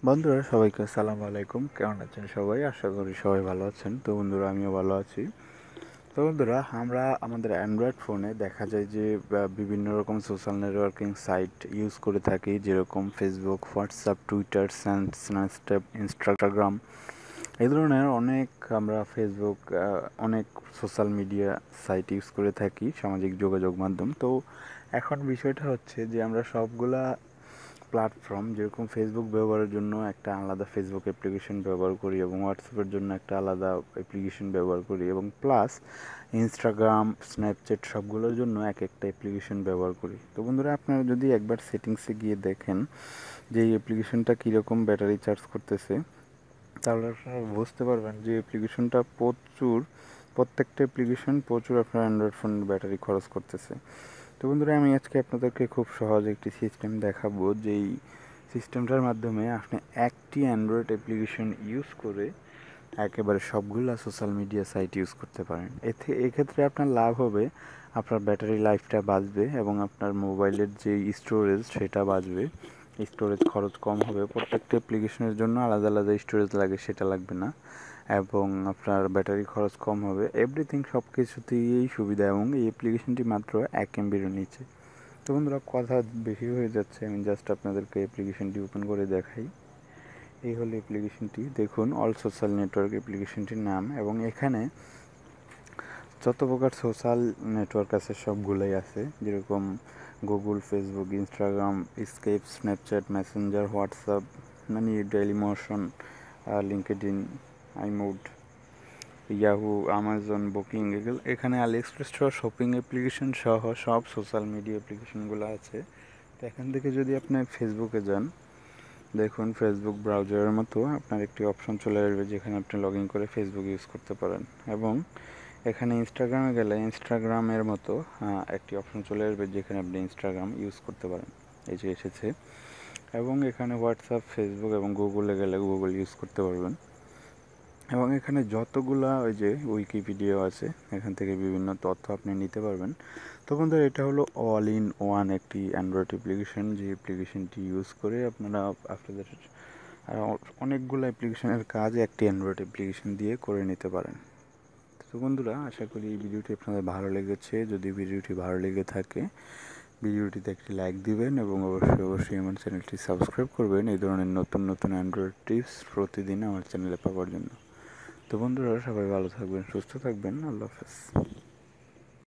বন্ধুরা সবাইকে আসসালামু আলাইকুম। কেমন আছেন সবাই? আশা করি সবাই ভালো আছেন। তো বন্ধুরা আমিও ভালো আছি। তো বন্ধুরা আমরা আমাদের অ্যান্ড্রয়েড ফোনে দেখা যায় যে বিভিন্ন রকম সোশ্যাল নেটওয়ার্কিং সাইট ইউজ করে থাকি, যেরকম Facebook, WhatsApp, Twitter, Snapchat, Instagram, এই ধরনের অনেক আমরা ফেসবুক অনেক সোশ্যাল মিডিয়া সাইট ইউজ করে থাকি, সামাজিক যোগাযোগ মাধ্যম। তো এখন বিষয়টা হচ্ছে যে আমরা সবগুলা প্ল্যাটফর্ম, যেরকম ফেসবুক ব্যবহারের জন্য একটা আলাদা ফেসবুক অ্যাপ্লিকেশন ব্যবহার করি এবং হোয়াটসঅ্যাপের জন্য একটা আলাদা অ্যাপ্লিকেশন ব্যবহার করি এবং প্লাস ইনস্টাগ্রাম, স্ন্যাপচ্যাট সবগুলোর জন্য এক একটা অ্যাপ্লিকেশন ব্যবহার করি। তো বন্ধুরা আপনারা যদি একবার সেটিংসে গিয়ে দেখেন যে এই অ্যাপ্লিকেশনটা কীরকম ব্যাটারি চার্জ করতেছে, তাহলে আপনারা বুঝতে পারবেন যে অ্যাপ্লিকেশনটা প্রত্যেকটা অ্যাপ্লিকেশন প্রচুর আপনার অ্যান্ড্রয়েড ফোনের ব্যাটারি খরচ করতেছে। তো বন্ধুরা আমি আজকে আপনাদেরকে খুব সহজ একটি সিস্টেম দেখাবো, যেই সিস্টেমটার মাধ্যমে আপনি একটি অ্যান্ড্রয়েড অ্যাপ্লিকেশন ইউজ করে একেবারে সবগুলা সোশ্যাল মিডিয়া সাইট ইউজ করতে পারেন। এক্ষেত্রে আপনার লাভ হবে, আপনার ব্যাটারি লাইফটা বাঁচবে এবং আপনার মোবাইলের যে স্টোরেজ সেটা বাঁচবে, স্টোরেজ খরচ কম হবে। প্রত্যেকটা অ্যাপ্লিকেশনের জন্য আলাদা আলাদা স্টোরেজ লাগে, সেটা লাগবে না, এবং আপনার ব্যাটারি খরচ কম হবে। এভরিথিং সব কিছুতেই সুবিধা, এবং এই অ্যাপ্লিকেশনটি মাত্র 1 MBর নিচে। তো বন্ধুরা কথা বেশি হয়ে যাচ্ছে, আমি জাস্ট আপনাদেরকে অ্যাপ্লিকেশনটি ওপেন করে দেখাই। এই হলো অ্যাপ্লিকেশনটি, দেখুন অল সোশ্যাল নেটওয়ার্ক অ্যাপ্লিকেশনটির নাম, এবং এখানে যত প্রকার সোশ্যাল নেটওয়ার্ক আছে সবগুলোই আছে, যেরকম Google, Facebook, Instagram, Skype, Snapchat, Messenger, WhatsApp, মানে ডেইলি মোশন, লিঙ্কডইন, আইমুড, ইয়াহু, আমাজন, বুকিং, এগুলো এখানে আলিএক্সপ্রেস সহ শপিং অ্যাপ্লিকেশন সহ সব সোশ্যাল মিডিয়া অ্যাপ্লিকেশনগুলো আছে। তো এখান থেকে যদি আপনি ফেসবুকে যান, দেখুন ফেসবুক ব্রাউজারের মতো আপনার একটি অপশন চলে আসবে যেখানে আপনি লগ ইন করে ফেসবুক ইউজ করতে পারেন, এবং এখানে ইনস্টাগ্রামে গেলে ইনস্টাগ্রামের মতো একটি অপশন চলে আসবে যেখানে আপনি ইনস্টাগ্রাম ইউজ করতে পারেন, এই যে এসেছে। এবং এখানে হোয়াটসঅ্যাপ, ফেসবুক এবং গুগলে গেলে গুগল ইউজ করতে পারবেন। এবং এখানে যতগুলা ওই যে উইকিপিডিয়া আছে, এখান থেকে বিভিন্ন তথ্য আপনি নিতে পারবেন। তো বন্ধুরা এটা হলো অল ইন ওয়ান একটি অ্যান্ড্রয়েড অ্যাপ্লিকেশন, যে অ্যাপ্লিকেশনটি ইউজ করে আপনারা আপনাদের অনেকগুলো অ্যাপ্লিকেশনের কাজ একটি অ্যান্ড্রয়েড অ্যাপ্লিকেশন দিয়ে করে নিতে পারেন। তো বন্ধুরা আশা করি এই ভিডিওটি আপনাদের ভালো লেগেছে। যদি ভিডিওটি ভালো লেগে থাকে ভিডিওটিতে একটি লাইক দিবেন এবং অবশ্যই আমার চ্যানেলটি সাবস্ক্রাইব করবেন এই ধরনের নতুন নতুন অ্যান্ড্রয়েড টিপস প্রতিদিন আমার চ্যানেলে পাওয়ার জন্য। তো বন্ধুরা সবাই ভালো থাকবেন, সুস্থ থাকবেন, আল্লাহ হাফেজ।